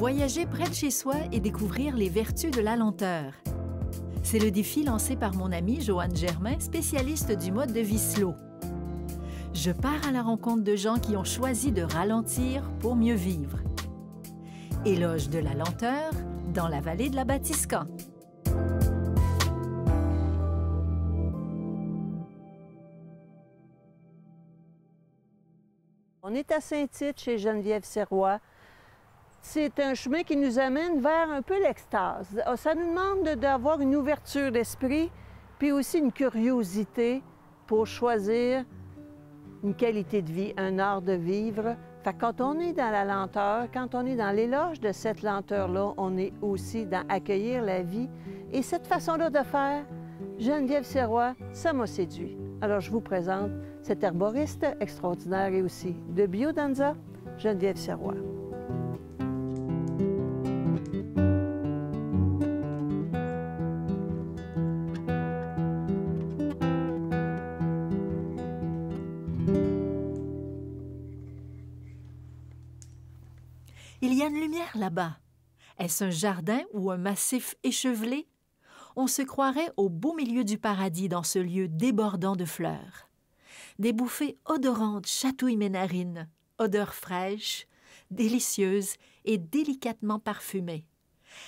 Voyager près de chez soi et découvrir les vertus de la lenteur. C'est le défi lancé par mon amie Joanne Germain, spécialiste du mode de vie slow. Je pars à la rencontre de gens qui ont choisi de ralentir pour mieux vivre. Éloge de la lenteur dans la vallée de la Batiscan. On est à Saint-Tite, chez Geneviève Sirois. C'est un chemin qui nous amène vers un peu l'extase. Ça nous demande d'avoir une ouverture d'esprit, puis aussi une curiosité pour choisir une qualité de vie, un art de vivre. Fait que quand on est dans la lenteur, quand on est dans l'éloge de cette lenteur-là, on est aussi dans accueillir la vie. Et cette façon-là de faire, Geneviève Sirois, ça m'a séduit. Alors, je vous présente cette herboriste extraordinaire et aussi de Biodanza, Geneviève Sirois. Il y a une lumière là-bas. Est-ce un jardin ou un massif échevelé? On se croirait au beau milieu du paradis dans ce lieu débordant de fleurs. Des bouffées odorantes chatouillent mes narines, odeurs fraîches, délicieuses et délicatement parfumées.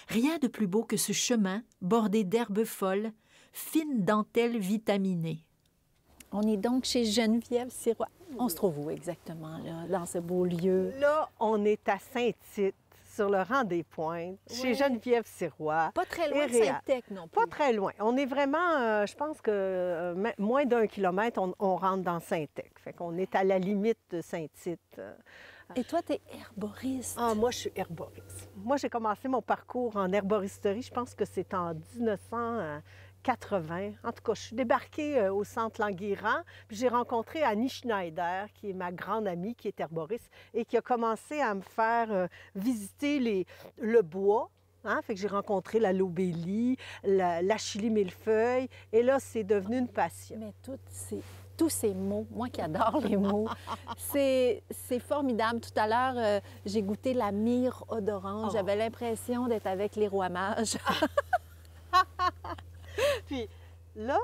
Rien de plus beau que ce chemin bordé d'herbes folles, fines dentelles vitaminées. On est donc chez Geneviève Sirois. On se trouve où exactement, là, dans ce beau lieu? Là, on est à Saint-Tite, sur le rang des Pointes, chez Geneviève Sirois. Pas très loin de Saint-Tech non plus. Pas très loin. On est vraiment, je pense que moins d'1 kilomètre, on rentre dans Saint-Tech. Fait qu'on est à la limite de Saint-Tite. Et toi, tu es herboriste. Ah, moi, je suis herboriste. Moi, j'ai commencé mon parcours en herboristerie, je pense que c'est en 1980. En tout cas, je suis débarquée au centre Languirand, puis j'ai rencontré Annie Schneider, qui est ma grande amie, qui est herboriste, et qui a commencé à me faire visiter le bois. Hein? Fait que j'ai rencontré la lobélie, l'achille millefeuille, et là, c'est devenu une passion. Mais tous ces mots, moi qui adore les mots, c'est formidable. Tout à l'heure, j'ai goûté la myrrhe odorante. J'avais l'impression d'être avec les rois mages. Puis là,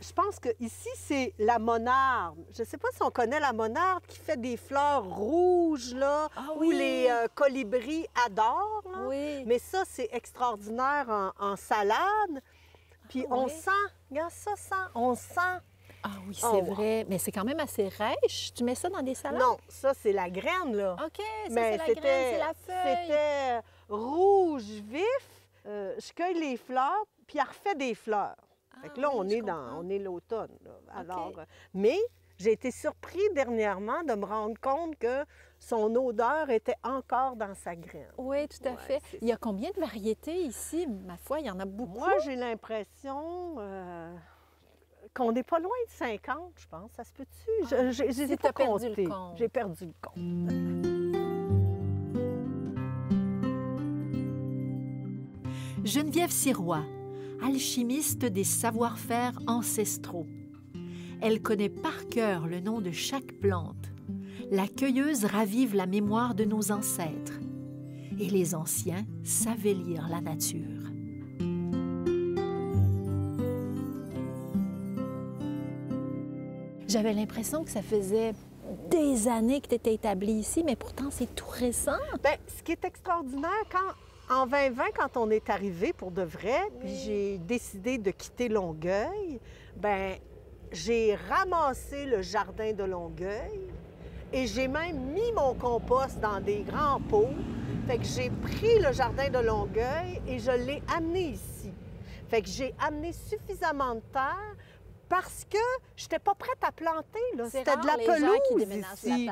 je pense que ici c'est la monarde. Je ne sais pas si on connaît la monarde qui fait des fleurs rouges, là, où les colibris adorent. Là. Oui. Mais ça, c'est extraordinaire en salade. Puis on sent, regarde ça, on sent. Ah oui, c'est vrai. Mais c'est quand même assez rêche. Tu mets ça dans des salades? Non, ça, c'est la graine, là. OK, ça, c'est la graine, c'est la feuille. C'était rouge vif. Je cueille les fleurs, puis elle refait des fleurs. Fait que là, on est l'automne. Alors, mais j'ai été surpris dernièrement de me rendre compte que son odeur était encore dans sa graine. Oui, tout à fait. Il y a combien de variétés ici? Ma foi, il y en a beaucoup. Moi, j'ai l'impression qu'on n'est pas loin de 50, je pense. Ça se peut-tu? J'ai pas compté. J'ai perdu le compte. Geneviève Sirois, alchimiste des savoir-faire ancestraux. Elle connaît par cœur le nom de chaque plante. La cueilleuse ravive la mémoire de nos ancêtres. Et les anciens savaient lire la nature. J'avais l'impression que ça faisait des années que tu étais établie ici, mais pourtant, c'est tout récent. Bien, ce qui est extraordinaire, en 2020, quand on est arrivé pour de vrai, puis j'ai décidé de quitter Longueuil, bien, j'ai ramassé le jardin de Longueuil et j'ai même mis mon compost dans des grands pots. Fait que j'ai pris le jardin de Longueuil et je l'ai amené ici. Fait que j'ai amené suffisamment de terre parce que je n'étais pas prête à planter. C'était de la pelouse ici.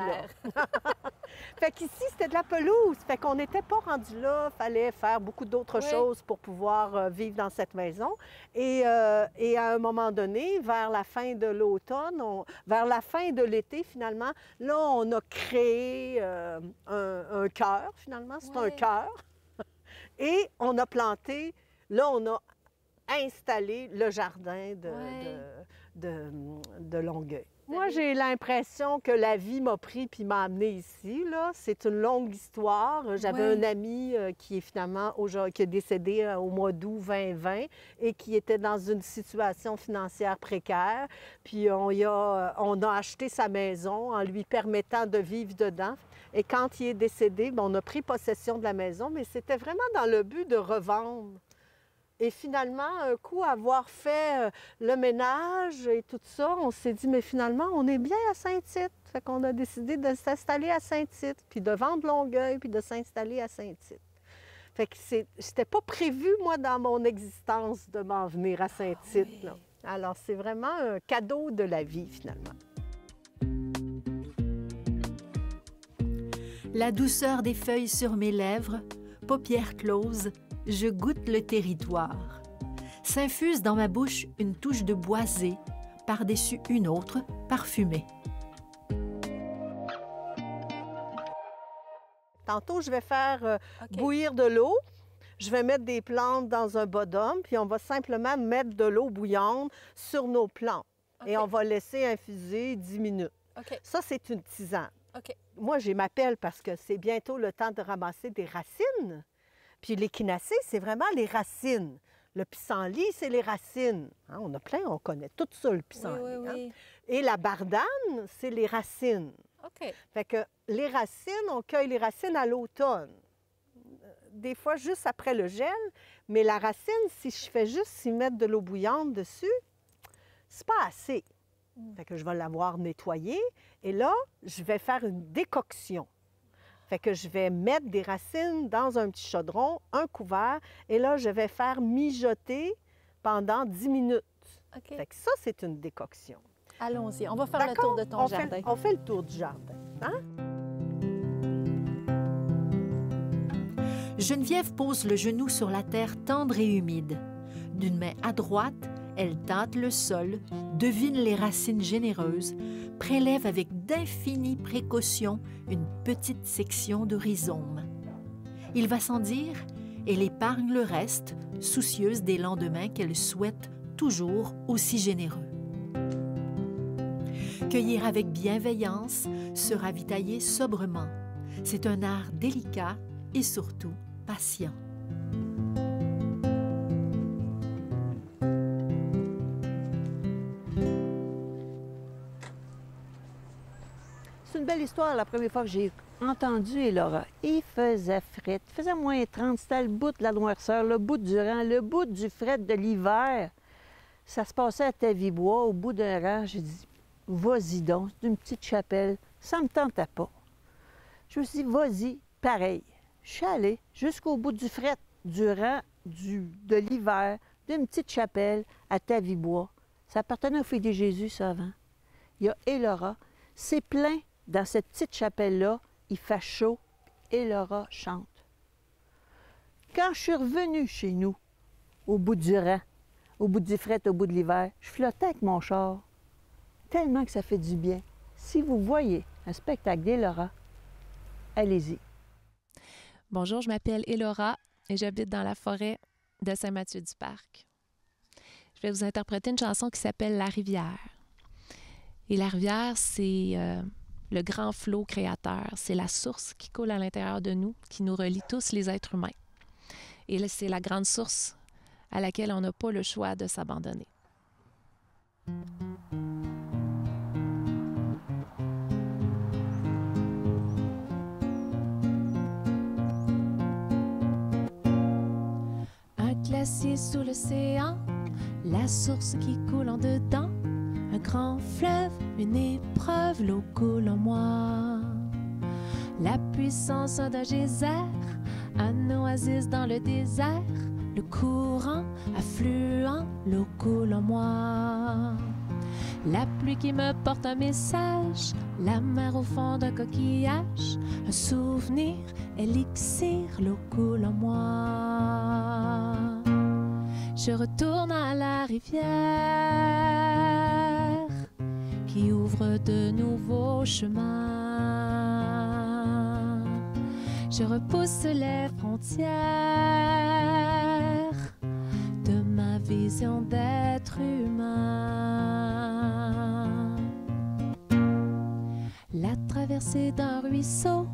Fait qu'ici, c'était de la pelouse. Fait qu'on n'était pas rendu là. Il fallait faire beaucoup d'autres choses pour pouvoir vivre dans cette maison. Et à un moment donné, vers la fin de l'automne, vers la fin de l'été, finalement, là, on a créé un cœur, finalement. C'est un cœur. Et on a planté, là, on a installé le jardin de Longueuil. Moi, j'ai l'impression que la vie m'a pris puis m'a amené ici, là. C'est une longue histoire. J'avais un ami qui est finalement qui est décédé au mois d'août 2020 et qui était dans une situation financière précaire. Puis on a acheté sa maison en lui permettant de vivre dedans. Et quand il est décédé, on a pris possession de la maison, mais c'était vraiment dans le but de revendre. Et finalement, un coup, avoir fait le ménage et tout ça, on s'est dit, mais finalement, on est bien à Saint-Tite. Fait qu'on a décidé de s'installer à Saint-Tite, puis de vendre Longueuil, puis de s'installer à Saint-Tite. Fait que c'était pas prévu, moi, dans mon existence, de m'en venir à Saint-Tite. Ah oui. Alors, c'est vraiment un cadeau de la vie, finalement. La douceur des feuilles sur mes lèvres, paupières closes, je goûte le territoire. S'infuse dans ma bouche une touche de boisé, par-dessus une autre, parfumée. Tantôt, je vais faire bouillir de l'eau. Je vais mettre des plantes dans un bas-d'homme, puis on va simplement mettre de l'eau bouillante sur nos plantes. Okay. Et on va laisser infuser 10 minutes. Okay. Ça, c'est une tisane. Okay. Moi, j'ai ma pelle parce que c'est bientôt le temps de ramasser des racines. Puis l'échinacée, c'est vraiment les racines. Le pissenlit, c'est les racines. Hein, on a plein, on connaît tout ça, le pissenlit. Oui, oui, oui. Hein? Et la bardane, c'est les racines. OK. Fait que les racines, on cueille les racines à l'automne. Des fois, juste après le gel. Mais la racine, si je fais juste y mettre de l'eau bouillante dessus, c'est pas assez. Fait que je vais l'avoir nettoyée. Et là, je vais faire une décoction. Fait que je vais mettre des racines dans un petit chaudron, un couvert, et là, je vais faire mijoter pendant 10 minutes. Okay. Fait que ça, c'est une décoction. Allons-y, on va faire le tour de ton jardin. On fait le tour du jardin. Hein? Geneviève pose le genou sur la terre tendre et humide. D'une main à droite, elle tâte le sol, devine les racines généreuses, prélève avec d'infinies précautions une petite section de rhizome. Il va sans dire, elle épargne le reste, soucieuse des lendemains qu'elle souhaite toujours aussi généreux. Cueillir avec bienveillance, se ravitailler sobrement, c'est un art délicat et surtout patient. C'est une belle histoire, la première fois que j'ai entendu Elora. Il faisait fret, il faisait moins 30, c'était le bout de la noirceur, le bout du rang, le bout du fret de l'hiver. Ça se passait à Tavibois, au bout d'un rang. J'ai dit, vas-y donc, c'est une petite chapelle. Ça me tentait pas. Je me suis dit, vas-y, pareil. Je suis allée jusqu'au bout du fret, du rang de l'hiver, d'une petite chapelle à Tavibois. Ça appartenait au Fils de Jésus, ça, avant. Il y a Elora. C'est plein. Dans cette petite chapelle-là, il fait chaud, et Laura chante. Quand je suis revenue chez nous, au bout du rang, au bout du fret, au bout de l'hiver, je flottais avec mon char, tellement que ça fait du bien. Si vous voyez un spectacle d'Elora, allez-y. Bonjour, je m'appelle Elora et j'habite dans la forêt de Saint-Mathieu-du-Parc. Je vais vous interpréter une chanson qui s'appelle « La rivière ». Et la rivière, c'est le grand flot créateur. C'est la source qui coule à l'intérieur de nous, qui nous relie tous les êtres humains. Et là, c'est la grande source à laquelle on n'a pas le choix de s'abandonner. Un glacier sous l'océan, la source qui coule en dedans. Un grand fleuve, une épreuve, l'eau coule en moi. La puissance d'un geyser, un oasis dans le désert. Le courant affluent, l'eau coule en moi. La pluie qui me porte un message, la mer au fond d'un coquillage. Un souvenir, élixir, l'eau coule en moi. Je retourne à la rivière qui ouvre de nouveaux chemins. Je repousse les frontières de ma vision d'être humain. glissée d'un ruisseau,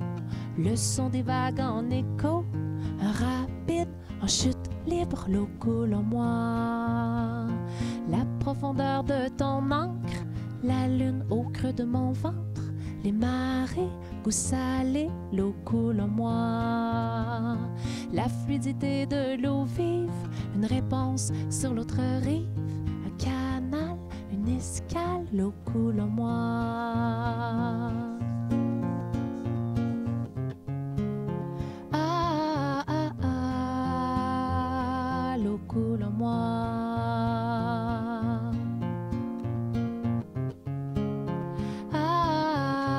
le son des vagues en écho, un rapide en chute libre, l'eau coule en moi. La profondeur de ton encre, la lune au creux de mon ventre, les marées, goût salé, l'eau coule en moi. La fluidité de l'eau vive, une réponse sur l'autre rive, un canal, une escale, l'eau coule en moi. Ah, ah, ah, l'eau coule en moi. Ah,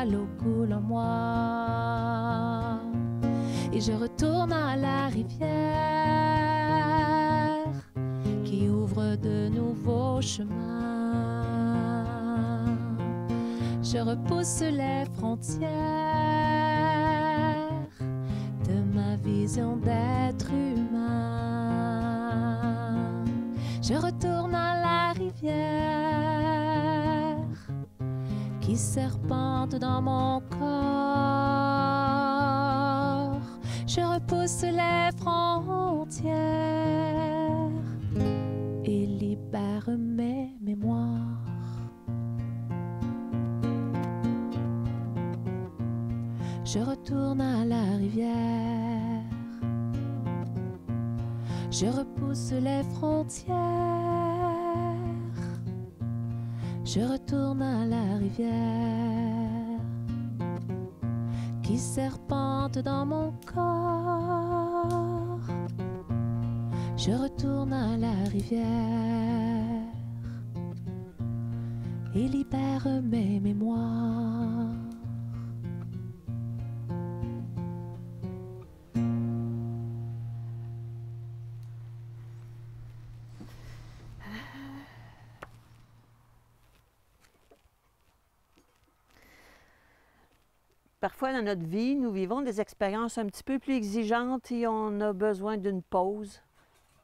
l'eau coule en moi. Et je retourne à la rivière qui ouvre de nouveaux chemins. Je repousse les frontières de ma vision d'être humain. Je retourne à la rivière qui serpente dans mon corps. Je repousse les frontières et libère mes mémoires. Je retourne à la rivière. Je repousse les frontières. Je retourne à la rivière qui serpente dans mon corps. Je retourne à la rivière et libère mes mémoires. Parfois, dans notre vie, nous vivons des expériences un petit peu plus exigeantes et on a besoin d'une pause.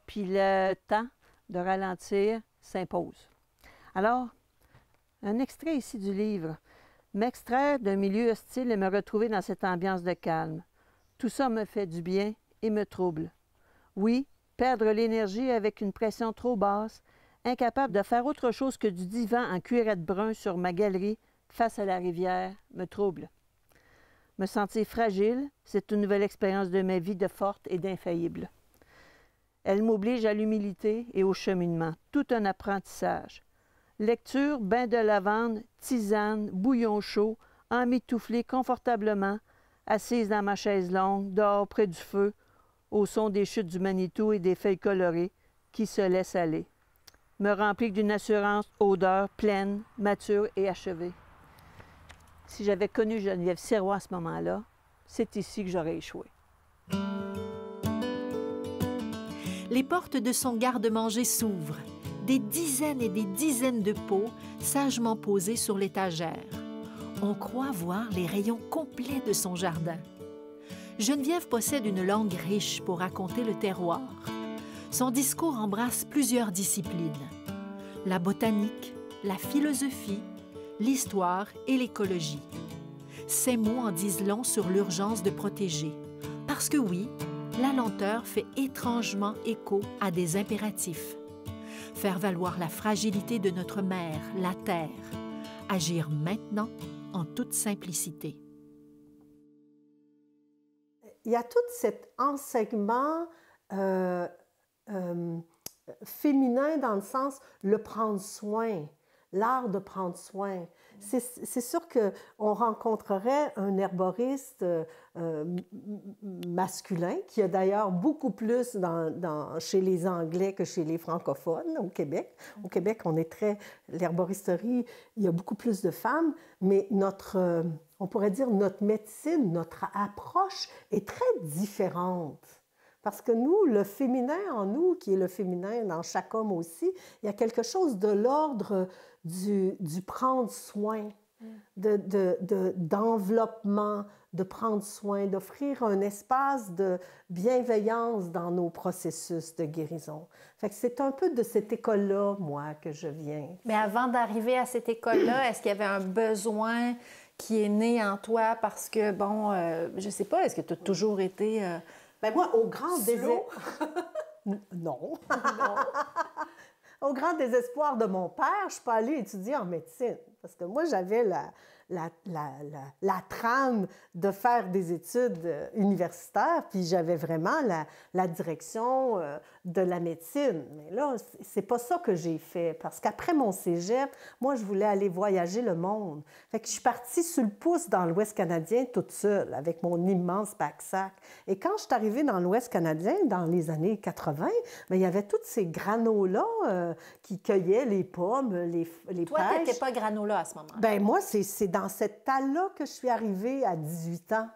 Puis le temps de ralentir s'impose. Alors, un extrait ici du livre. M'extraire d'un milieu hostile et me retrouver dans cette ambiance de calme. Tout ça me fait du bien et me trouble. Oui, perdre l'énergie avec une pression trop basse, incapable de faire autre chose que du divan en cuirette brun sur ma galerie face à la rivière, me trouble. Me sentir fragile, c'est une nouvelle expérience de ma vie de forte et d'infaillible. Elle m'oblige à l'humilité et au cheminement, tout un apprentissage. Lecture, bain de lavande, tisane, bouillon chaud, emmitouflée confortablement, assise dans ma chaise longue, dehors près du feu, au son des chutes du Manitou et des feuilles colorées qui se laissent aller. Me remplit d'une assurance, odeur pleine, mature et achevée. Si j'avais connu Geneviève Sirois à ce moment-là, c'est ici que j'aurais échoué. Les portes de son garde-manger s'ouvrent. Des dizaines et des dizaines de pots sagement posés sur l'étagère. On croit voir les rayons complets de son jardin. Geneviève possède une langue riche pour raconter le terroir. Son discours embrasse plusieurs disciplines. La botanique, la philosophie, l'histoire et l'écologie. Ces mots en disent long sur l'urgence de protéger. Parce que oui, la lenteur fait étrangement écho à des impératifs. Faire valoir la fragilité de notre mère, la Terre. Agir maintenant en toute simplicité. Il y a tout cet enseignement féminin dans le sens le prendre soin, l'art de prendre soin. C'est sûr qu'on rencontrerait un herboriste masculin, qui a d'ailleurs beaucoup plus chez les Anglais que chez les francophones au Québec. Au Québec, l'herboristerie, il y a beaucoup plus de femmes, mais on pourrait dire notre médecine, notre approche est très différente. Parce que nous, le féminin en nous, qui est le féminin dans chaque homme aussi, il y a quelque chose de l'ordre du prendre soin, d'enveloppement, de prendre soin, d'offrir un espace de bienveillance dans nos processus de guérison. Fait que c'est un peu de cette école-là, moi, que je viens. Mais avant d'arriver à cette école-là, est-ce qu'il y avait un besoin qui est né en toi parce que, bon, je sais pas, est-ce que tu as toujours été... Ben moi, au grand désespoir... Non. Au grand désespoir de mon père, je ne suis pas allée étudier en médecine. Parce que moi, j'avais la trame de faire des études universitaires, puis j'avais vraiment la direction de la médecine. Mais là, c'est pas ça que j'ai fait, parce qu'après mon cégep, moi, je voulais aller voyager le monde. Fait que je suis partie sur le pouce dans l'Ouest canadien toute seule, avec mon immense pack-sac. Et quand je suis arrivée dans l'Ouest canadien, dans les années 80, bien, il y avait tous ces granos-là qui cueillaient les pommes, les Toi, pêches. tu n'étais pas granola à ce moment-là. Bien, moi, c'est dans cette talle-là que je suis arrivée à 18 ans.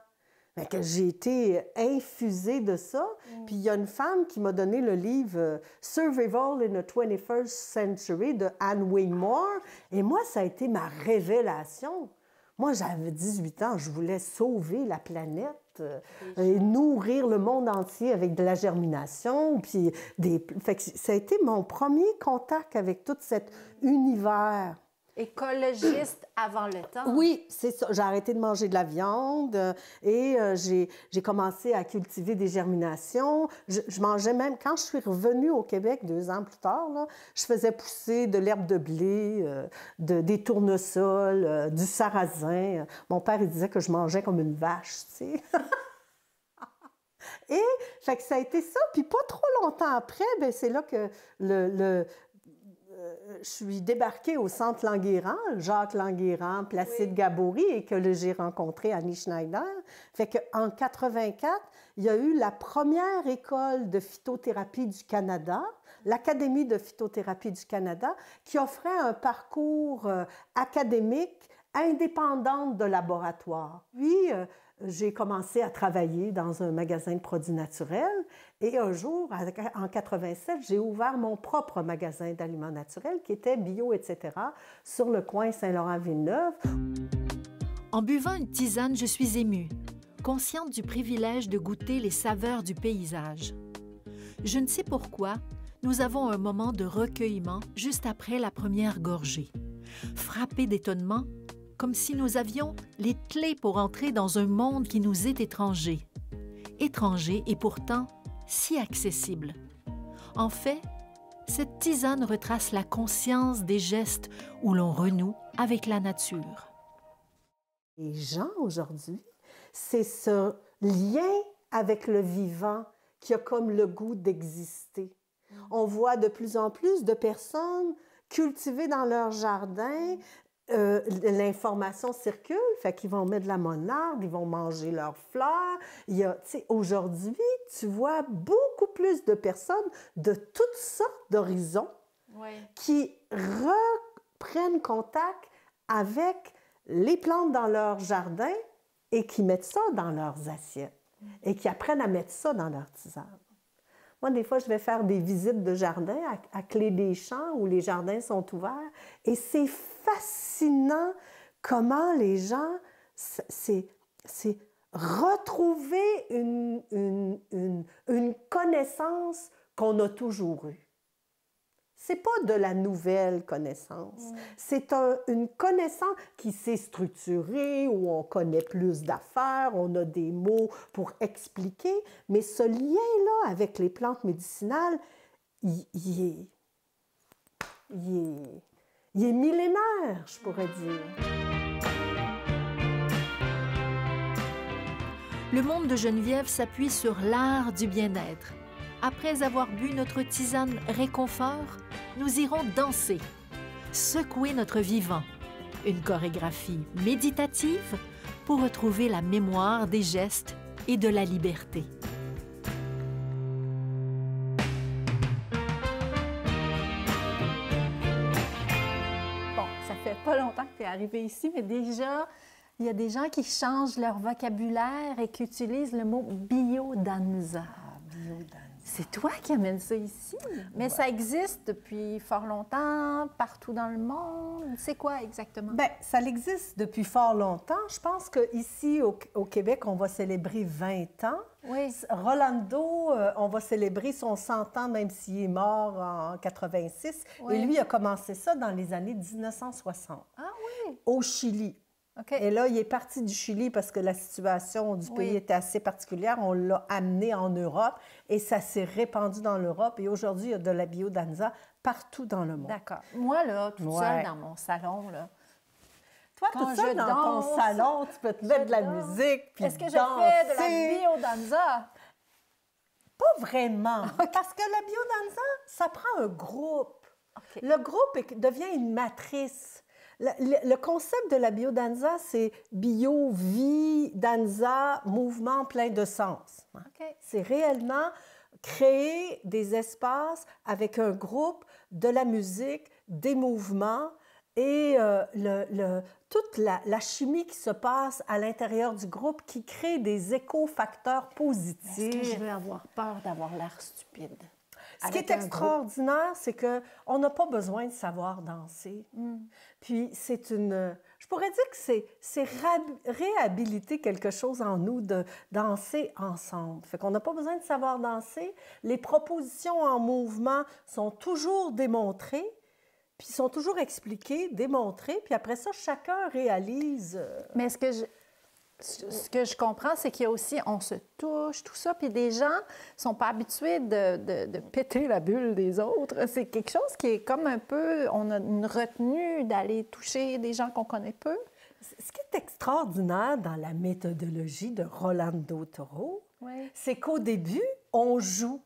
Bien, que j'ai été infusée de ça. Puis il y a une femme qui m'a donné le livre Survival in the 21st Century de Anne Wingmore. Et moi, ça a été ma révélation. Moi, j'avais 18 ans, je voulais sauver la planète et nourrir le monde entier avec de la germination. Puis fait que ça a été mon premier contact avec tout cet univers. Écologiste avant le temps. Oui, c'est ça. J'ai arrêté de manger de la viande et j'ai commencé à cultiver des germinations. Je mangeais même, quand je suis revenue au Québec 2 ans plus tard, là, je faisais pousser de l'herbe de blé, des tournesols, du sarrasin. Mon père, il disait que je mangeais comme une vache, tu sais. Et fait que ça a été ça. Puis pas trop longtemps après, bien, c'est là que je suis débarquée au Centre Languérand, Jacques Languérand, Placide Gabory, et que j'ai rencontré Annie Schneider. Fait qu'en 84, il y a eu la première école de phytothérapie du Canada, l'Académie de phytothérapie du Canada, qui offrait un parcours académique indépendant de laboratoire. Puis, j'ai commencé à travailler dans un magasin de produits naturels et un jour, en 87, j'ai ouvert mon propre magasin d'aliments naturels qui était bio, etc., sur le coin Saint-Laurent-Villeneuve. En buvant une tisane, je suis émue, consciente du privilège de goûter les saveurs du paysage. Je ne sais pourquoi, nous avons un moment de recueillement juste après la première gorgée. Frappée d'étonnement, comme si nous avions les clés pour entrer dans un monde qui nous est étranger. Étranger et pourtant si accessible. En fait, cette tisane retrace la conscience des gestes où l'on renoue avec la nature. Les gens aujourd'hui, c'est ce lien avec le vivant qui a comme le goût d'exister. On voit de plus en plus de personnes cultiver dans leur jardin. L'information circule, fait qu'ils vont mettre de la monarde, ils vont manger leurs fleurs. Aujourd'hui, tu vois beaucoup plus de personnes de toutes sortes d'horizons qui reprennent contact avec les plantes dans leur jardin et qui mettent ça dans leurs assiettes et qui apprennent à mettre ça dans leur tisane. Moi, des fois, je vais faire des visites de jardin à Clé des Champs où les jardins sont ouverts. Et c'est fascinant comment les gens, c'est retrouver une connaissance qu'on a toujours eue. C'est pas de la nouvelle connaissance. C'est une connaissance qui s'est structurée, où on connaît plus d'affaires, on a des mots pour expliquer, mais ce lien-là avec les plantes médicinales, il est millénaire, je pourrais dire. Le monde de Geneviève s'appuie sur l'art du bien-être. Après avoir bu notre tisane réconfort, nous irons danser, secouer notre vivant. Une chorégraphie méditative pour retrouver la mémoire des gestes et de la liberté. Bon, ça fait pas longtemps que tu es arrivé ici, mais déjà, il y a des gens qui changent leur vocabulaire et qui utilisent le mot biodanza. Biodanza. C'est toi qui amènes ça ici? Mais ça existe depuis fort longtemps, partout dans le monde. C'est quoi exactement? Bien, ça existe depuis fort longtemps. Je pense qu'ici, au Québec, on va célébrer 20 ans. Oui. Rolando, on va célébrer son 100 ans, même s'il est mort en 86. Oui. Et lui a commencé ça dans les années 1960. Ah oui? Au Chili. OK. Et là, il est parti du Chili parce que la situation du pays était assez particulière. On l'a amené en Europe et ça s'est répandu dans l'Europe. Et aujourd'hui, il y a de la biodanza partout dans le monde. D'accord. Moi, là, toute seule dans mon salon, là, Toi, quand toute seule je dans danse, ton salon, tu peux te mettre de la danse. musique puis est-ce que je danser. fais de la biodanza? Pas vraiment. Parce que la biodanza, ça prend un groupe. OK. Le groupe devient une matrice. Le concept de la biodanza, c'est bio, vie, danza, mouvement plein de sens. OK. C'est réellement créer des espaces avec un groupe, de la musique, des mouvements et toute la chimie qui se passe à l'intérieur du groupe qui crée des écofacteurs positifs. Est-ce que je vais avoir peur d'avoir l'air stupide? Ce qui est extraordinaire, c'est qu'on n'a pas besoin de savoir danser. Puis c'est je pourrais dire que c'est réhabiliter quelque chose en nous de danser ensemble. Fait qu'on n'a pas besoin de savoir danser. Les propositions en mouvement sont toujours démontrées, puis sont toujours expliquées, démontrées, puis après ça, chacun réalise. Mais ce que je comprends, c'est qu'il y a aussi, on se touche, tout ça, puis des gens sont pas habitués de péter la bulle des autres. C'est quelque chose qui est comme un peu, on a une retenue d'aller toucher des gens qu'on connaît peu. Ce qui est extraordinaire dans la méthodologie de Rolando Toro, c'est qu'au début, on joue.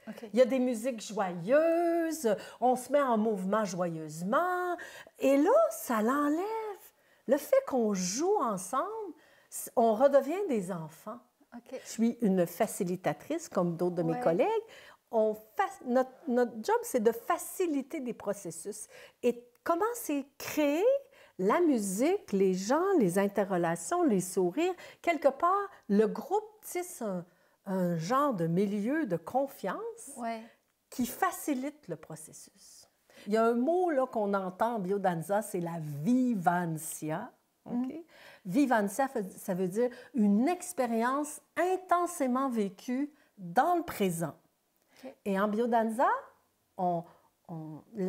Okay. Il y a des musiques joyeuses, on se met en mouvement joyeusement, et là, ça l'enlève. Le fait qu'on joue ensemble, on redevient des enfants. Okay. Je suis une facilitatrice, comme d'autres de mes collègues. Notre job, c'est de faciliter des processus. Et comment c'est créer la musique, les gens, les interrelations, les sourires. Quelque part, le groupe tisse un genre de milieu de confiance qui facilite le processus. Il y a un mot là, qu'on entend en biodanza, c'est la vivancia. Okay? Vivancia, ça veut dire une expérience intensément vécue dans le présent. Okay. Et en biodanza,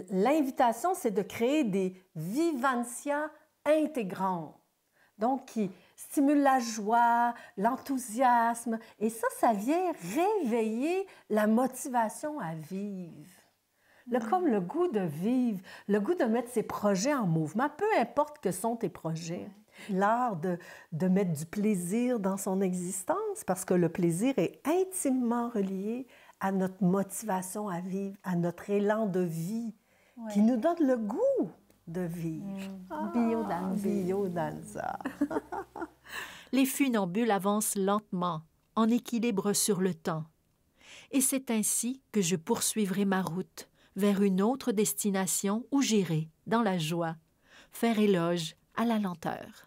l'invitation, c'est de créer des vivancias intégrantes, donc qui stimulent la joie, l'enthousiasme. Et ça vient réveiller la motivation à vivre. Comme le goût de vivre, le goût de mettre ses projets en mouvement, peu importe que sont tes projets. L'art de mettre du plaisir dans son existence, parce que le plaisir est intimement relié à notre motivation à vivre, à notre élan de vie, qui nous donne le goût de vivre. Biodanza. Les funambules avancent lentement, en équilibre sur le temps. Et c'est ainsi que je poursuivrai ma route vers une autre destination où j'irai, dans la joie, faire éloge à la lenteur.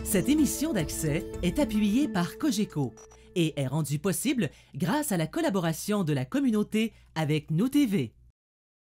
Cette émission d'Accès est appuyée par Cogeco et est rendue possible grâce à la collaboration de la communauté avec Nous TV.